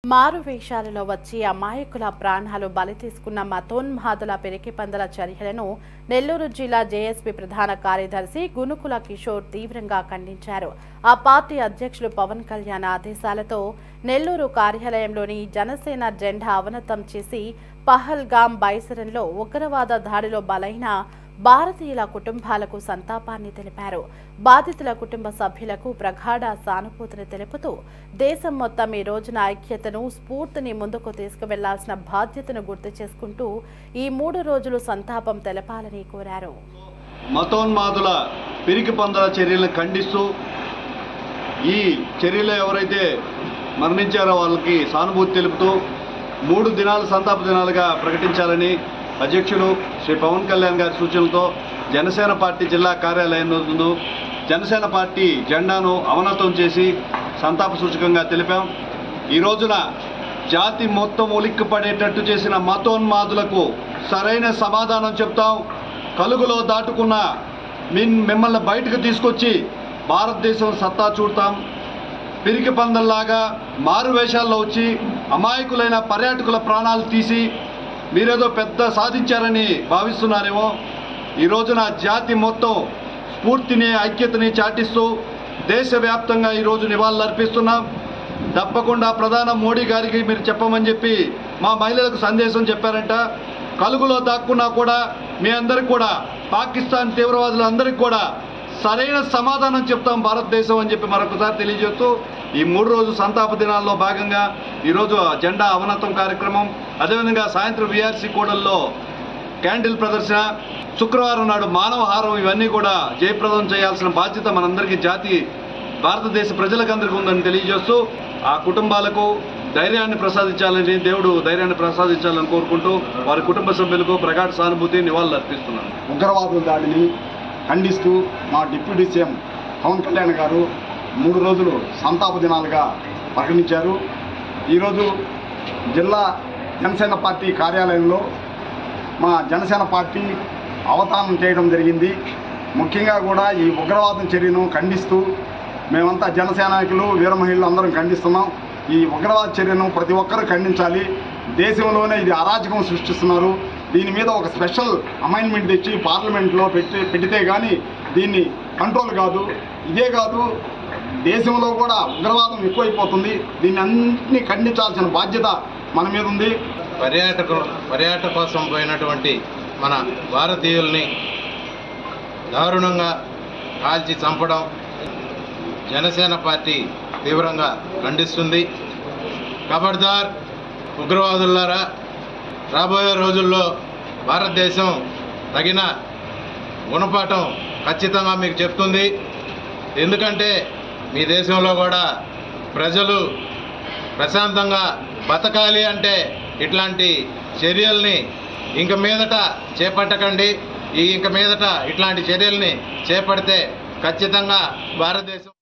మారు వేషాలలో వచ్చి అమాయకుల ప్రాణాలు బలి తీసుకున్న మతోన్మాదుల పెరికిపందల చర్యలను నెల్లూరు జిల్లా జేఎస్పీ ప్రధాన కార్యదర్శి గునుకుల కిషోర్ తీవ్రంగా ఖండించారు. ఆ పార్టీ అధ్యక్షులు పవన్ కళ్యాణ్ ఆదేశాలతో నెల్లూరు కార్యాలయంలోని జనసేన జెండా అవనతం చేసి పహల్గాం బైసరంలో ఉగ్రవాద దాడిలో బలైన భారతీయుల కుటుంబాలకు సంతాపాన్ని తెలిపారు. బాధితుల కుటుంబ సభ్యులకు ప్రగాఢ సానుభూతిని తెలుపుతూ దేశం మొత్తం ఈ రోజున ఐక్యతను, స్ఫూర్తిని ముందుకు తీసుకువెళ్లాల్సిన బాధ్యతను గుర్తు చేసుకుంటూ ఈ 3 రోజులు సంతాపం తెలపాలని కోరారు. మతోన్మాదుల పిరికిపందల చర్యలను ఖండిస్తూ ఈ చర్యలు ఎవరైతే మరణించారో వాళ్ళకి సానుభూతి తెలుపుతూ 3 దినాలు సంతాప దినాలుగా ప్రకటించాలని అధ్యక్షులు శ్రీ పవన్ కళ్యాణ్ గారి సూచనలతో జనసేన పార్టీ జిల్లా కార్యాలయం నందు జనసేన పార్టీ జెండాను అవనతం చేసి సంతాప సూచకంగా తెలిపాం. ఈ రోజున జాతి మొత్తం ఉలిక్కిపడేటట్టు చేసిన మతోన్మాదులకు సరైన సమాధానం చెప్తాం. కలుగులో దాటుకున్న మిమ్మల్ని బయటకు తీసుకొచ్చి భారతదేశం సత్తా చూడతాం. పిరికి పందల్లాగా మారు వేషాల్లో వచ్చి అమాయకులైన పర్యాటకుల ప్రాణాలు తీసి మీరేదో పెద్ద సాధించారని భావిస్తున్నారేమో. ఈ రోజున జాతి మొత్తం స్ఫూర్తిని, ఐక్యతని చాటిస్తూ దేశవ్యాప్తంగా ఈరోజు నివాళులు అర్పిస్తున్నాం. తప్పకుండా ప్రధాని మోడీ గారికి మీరు చెప్పమని చెప్పి మా మహిళలకు సందేశం చెప్పారంట. కలుగులో దాక్కున్నా కూడా మీ అందరికి కూడా పాకిస్తాన్ తీవ్రవాదులందరికీ కూడా సరైన సమాధానం చెప్తాం భారతదేశం అని చెప్పి మరొకసారి తెలియజేస్తూ ఈ 3 రోజు సంతాప దినాల్లో భాగంగా ఈరోజు జెండా అవనతం కార్యక్రమం, అదేవిధంగా సాయంత్రం వీఆర్సీ కూడల్లో క్యాండిల్ ప్రదర్శన, శుక్రవారం నాడు మానవహారం, ఇవన్నీ కూడా జయప్రదం చేయాల్సిన బాధ్యత మనందరికీ భారతదేశ ప్రజలకందరికీ ఉందని తెలియజేస్తూ ఆ కుటుంబాలకు ధైర్యాన్ని ప్రసాదించాలని, దేవుడు ధైర్యాన్ని ప్రసాదించాలని కోరుకుంటూ వారి కుటుంబ సభ్యులకు ప్రగాఢ సానుభూతి నివాళులు అర్పిస్తున్నాను. ఉగ్రవాదుల దాడిని ఖండిస్తూ మా డిప్యూటీ సీఎం పవన్ కళ్యాణ్ గారు 3 రోజులు సంతాప దినాలుగా ప్రకటించారు. ఈరోజు జిల్లా జనసేన పార్టీ కార్యాలయంలో మా జనసేన పార్టీ అవతారం చేయడం జరిగింది. ముఖ్యంగా కూడా ఈ ఉగ్రవాదం చర్యను ఖండిస్తూ మేమంతా జనసేనాయకులు, వీర మహిళలు అందరం ఖండిస్తున్నాం. ఈ ఉగ్రవాద చర్యను ప్రతి ఒక్కరూ ఖండించాలి. దేశంలోనే ఇది అరాచకం సృష్టిస్తున్నారు. దీని మీద ఒక స్పెషల్ అమైండ్మెంట్ తెచ్చి పార్లమెంట్లో పెడితే కానీ దీన్ని కంట్రోల్ కాదు. ఇదే కాదు, దేశంలో కూడా ఉగ్రవాదం ఎక్కువైపోతుంది. దీన్ని అన్నింటినీ ఖండించాల్సిన బాధ్యత మన మీద ఉంది. పర్యాటక కోసం పోయినటువంటి మన భారతీయుల్ని దారుణంగా కాల్చి చంపడం జనసేన పార్టీ తీవ్రంగా ఖండిస్తుంది. ఖబర్దార్ ఉగ్రవాదులారా, రాబోయే రోజుల్లో భారతదేశం తగిన గుణపాఠం ఖచ్చితంగా మీకు చెప్తుంది. ఎందుకంటే మీ దేశంలో కూడా ప్రజలు ప్రశాంతంగా బతకాలి అంటే ఇట్లాంటి చర్యల్ని ఇంక మీదట చేపట్టకండి. ఇంక మీదట ఇట్లాంటి చర్యల్ని చేపడితే ఖచ్చితంగా భారతదేశం